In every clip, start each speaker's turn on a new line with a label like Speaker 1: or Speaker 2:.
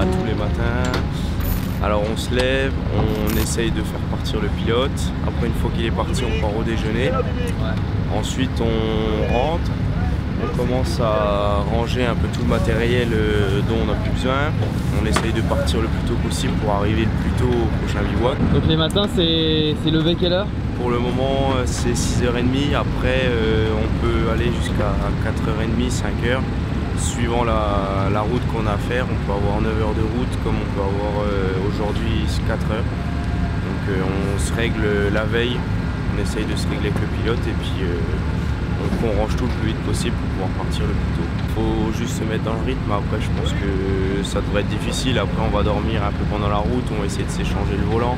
Speaker 1: Tous les matins, alors on se lève, on essaye de faire partir le pilote. Après, une fois qu'il est parti, on part au déjeuner. Ensuite, on rentre, on commence à ranger un peu tout le matériel dont on n'a plus besoin. On essaye de partir le plus tôt possible pour arriver le plus tôt au prochain bivouac.
Speaker 2: Donc les matins, c'est levé quelle heure?
Speaker 1: Pour le moment, c'est 6h30. Après, on peut aller jusqu'à 4h30, 5h. Suivant la route qu'on a à faire, on peut avoir 9 heures de route comme on peut avoir aujourd'hui 4 heures. Donc on se règle la veille, on essaye de se régler avec le pilote et puis on range tout le plus vite possible pour pouvoir partir le plus tôt. Il faut juste se mettre dans le rythme, après je pense que ça devrait être difficile. Après on va dormir un peu pendant la route, on va essayer de s'échanger le volant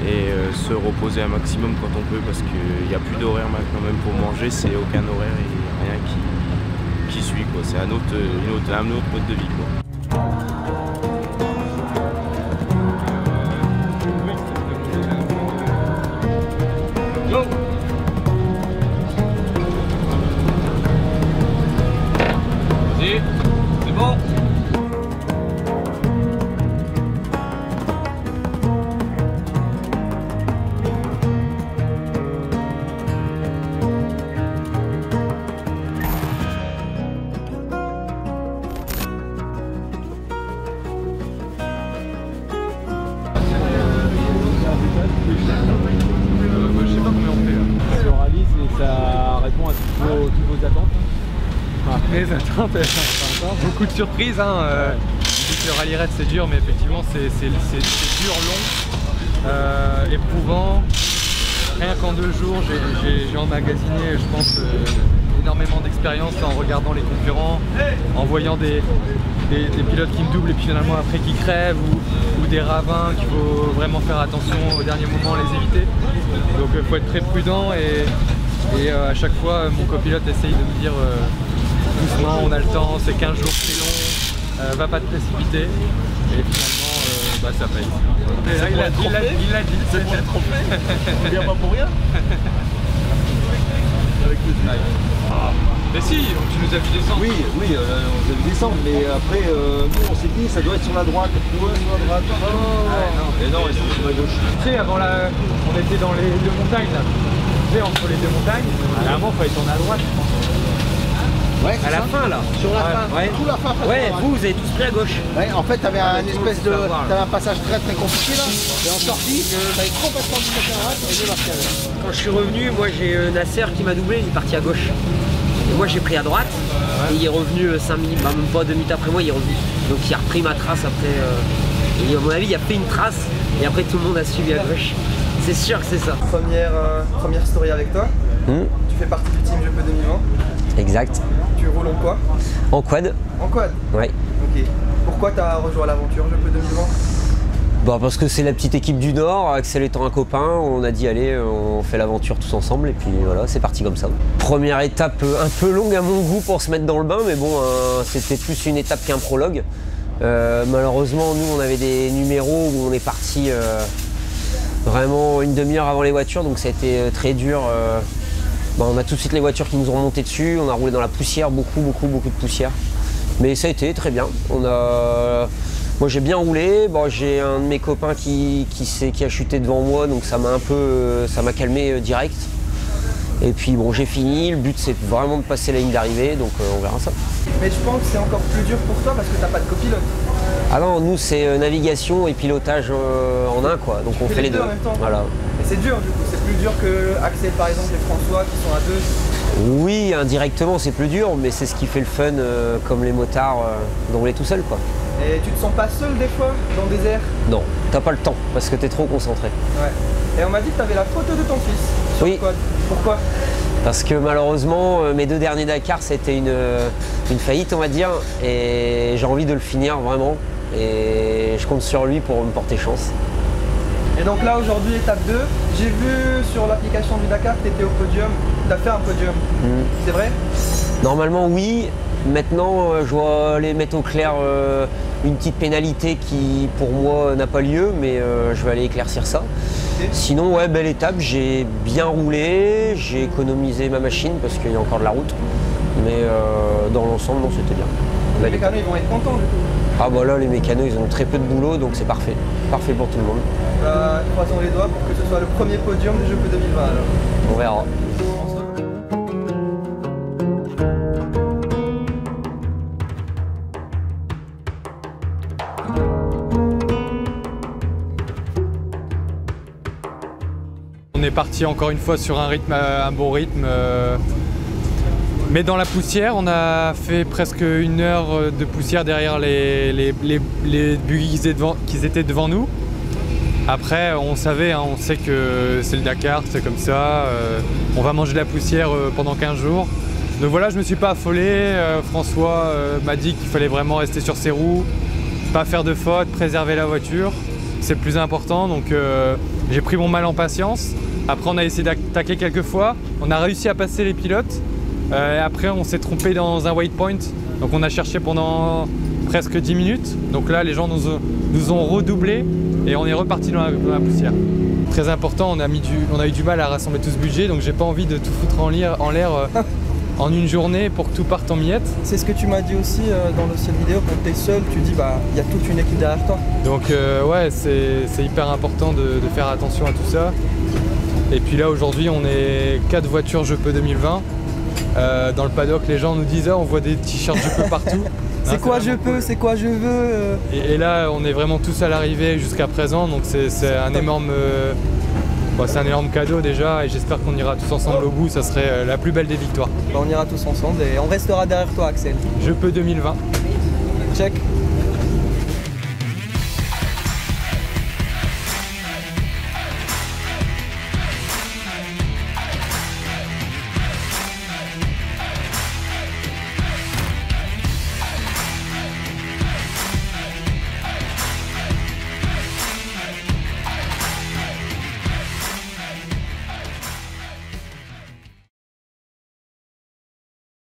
Speaker 1: et se reposer un maximum quand on peut parce qu'il n'y a plus d'horaire maintenant, même pour manger, c'est aucun horaire et rien qui suit, quoi. C'est un autre mode de vie, quoi.
Speaker 3: Go. Vas-y, c'est bon.
Speaker 2: Je sais pas combien on fait là. Sur rallye, ça répond à toutes vos attentes.
Speaker 4: Mes attentes, beaucoup de surprises. Le rallye raid c'est dur, mais effectivement c'est dur, long, éprouvant. Rien qu'en 2 jours, j'ai emmagasiné, je pense, énormément d'expérience en regardant les concurrents, en voyant des pilotes qui me doublent et puis finalement après qui crèvent ou des ravins qu'il faut vraiment faire attention au dernier moment, les éviter. Donc il faut être très prudent et à chaque fois mon copilote essaye de me dire doucement, on a le temps, c'est 15 jours, c'est long, va pas te précipiter. Et finalement ça paye. Il l'a dit, c'est le trophée.
Speaker 3: On vient pas pour rien. Avec le
Speaker 4: Mais si, tu nous as vu descendre.
Speaker 3: Oui, on vous a vu descendre, mais après, nous on s'est dit ça doit être sur la droite. Ouais, sur la droite.
Speaker 4: Non,
Speaker 3: et non, ils sont sur la gauche.
Speaker 4: Tu sais, avant on était dans les 2 montagnes là. Tu sais, entre les 2 montagnes, à un moment il fallait tourner à droite, je pense.
Speaker 3: Ouais,
Speaker 5: à la fin là.
Speaker 3: Sur la fin,
Speaker 5: ouais.
Speaker 3: tout la fin.
Speaker 5: Ouais, vous avez tous pris à gauche.
Speaker 3: Ouais, en fait, t'avais un espèce de. T'avais un passage très compliqué là. Et en sortie, t'avais complètement du côté à droite et deux marqués à gauche.
Speaker 5: Quand je suis revenu, moi j'ai Nasser qui m'a doublé, il est parti à gauche. Et moi j'ai pris à droite. Et il est revenu 5 minutes, bah, même pas 2 minutes après moi, il est revenu. Donc il a repris ma trace après. Et à mon avis, il a fait une trace. Et après tout le monde a suivi à gauche. C'est sûr que c'est ça.
Speaker 6: Première story avec toi. Tu fais partie du team GP 2020.
Speaker 7: Exact.
Speaker 6: Tu roules en quoi?
Speaker 7: En quad.
Speaker 6: En quad?
Speaker 7: Ouais.
Speaker 6: Ok. Pourquoi tu as rejoint l'aventure GP 2020?
Speaker 7: Bah parce que c'est la petite équipe du Nord, Axel étant un copain, on a dit allez, on fait l'aventure tous ensemble et puis voilà, c'est parti comme ça. Première étape un peu longue à mon goût pour se mettre dans le bain, mais bon, c'était plus une étape qu'un prologue. Malheureusement, nous on avait des numéros où on est parti vraiment une demi-heure avant les voitures, donc ça a été très dur. On a tout de suite les voitures qui nous ont monté dessus, on a roulé dans la poussière, beaucoup de poussière. Mais ça a été très bien. Moi j'ai bien roulé, j'ai un de mes copains qui a chuté devant moi, donc ça m'a calmé direct. Et puis bon, j'ai fini, le but c'est vraiment de passer la ligne d'arrivée, donc on verra ça.
Speaker 6: Mais je pense que c'est encore plus dur pour toi parce que t'as pas de copilote.
Speaker 7: Ah non, nous c'est navigation et pilotage en un quoi, donc on fait les deux.
Speaker 6: En même temps.
Speaker 7: Voilà.
Speaker 6: Et c'est dur du coup, c'est plus dur que Axel par exemple et François qui sont à 2.
Speaker 7: Oui, indirectement c'est plus dur, mais c'est ce qui fait le fun comme les motards de rouler tout seul quoi.
Speaker 6: Et tu te sens pas seul des fois dans le désert?
Speaker 7: Non, t'as pas le temps parce que t'es trop concentré.
Speaker 6: Ouais. Et on m'a dit que t'avais la photo de ton fils sur le quad. Pourquoi?
Speaker 7: Parce que malheureusement, mes 2 derniers Dakar, c'était une faillite, on va dire, et j'ai envie de le finir vraiment. Et je compte sur lui pour me porter chance.
Speaker 6: Et donc là aujourd'hui étape 2, j'ai vu sur l'application du Dakar que tu étais au podium, tu as fait un podium, c'est vrai?
Speaker 7: Normalement oui, maintenant je dois aller mettre au clair une petite pénalité qui pour moi n'a pas lieu, mais je vais aller éclaircir ça. Okay. Sinon ouais, belle étape, j'ai bien roulé, j'ai économisé ma machine parce qu'il y a encore de la route, mais dans l'ensemble non, c'était bien.
Speaker 6: Les mécanos ils vont être contents du coup.
Speaker 7: Ah bah là les mécanos ils ont très peu de boulot donc c'est parfait, parfait pour tout le monde.
Speaker 6: Croisons les doigts pour que ce soit le premier podium du GP 2020 alors.
Speaker 7: On verra.
Speaker 4: On est parti encore une fois sur un bon rythme. Mais dans la poussière, on a fait presque 1 heure de poussière derrière les buggy qui étaient devant nous. Après, on savait, hein, on sait que c'est le Dakar, c'est comme ça. On va manger de la poussière pendant 15 jours. Donc voilà, je ne me suis pas affolé. François m'a dit qu'il fallait vraiment rester sur ses roues, pas faire de fautes, préserver la voiture. C'est le plus important, donc j'ai pris mon mal en patience. Après, on a essayé d'attaquer quelques fois. On a réussi à passer les pilotes. Après on s'est trompé dans un waypoint, donc on a cherché pendant presque 10 minutes. Donc là les gens nous ont redoublé et on est reparti dans la poussière. Très important, on a eu du mal à rassembler tout ce budget, donc j'ai pas envie de tout foutre en l'air en une journée pour que tout parte en miettes.
Speaker 6: C'est ce que tu m'as dit aussi dans le seul vidéo, quand tu es seul, tu dis bah il y a toute une équipe derrière toi.
Speaker 4: Donc ouais, c'est hyper important de faire attention à tout ça. Et puis là aujourd'hui on est 4 voitures GP 2020. Dans le paddock, les gens nous disent on voit des t-shirts je peux partout.
Speaker 6: C'est quoi je peux, c'est quoi je veux.
Speaker 4: Et là on est vraiment tous à l'arrivée jusqu'à présent, donc c'est un énorme cadeau déjà, et j'espère qu'on ira tous ensemble au bout, ça serait la plus belle des victoires.
Speaker 6: On ira tous ensemble et on restera derrière toi Axel.
Speaker 4: GP 2020.
Speaker 6: Check.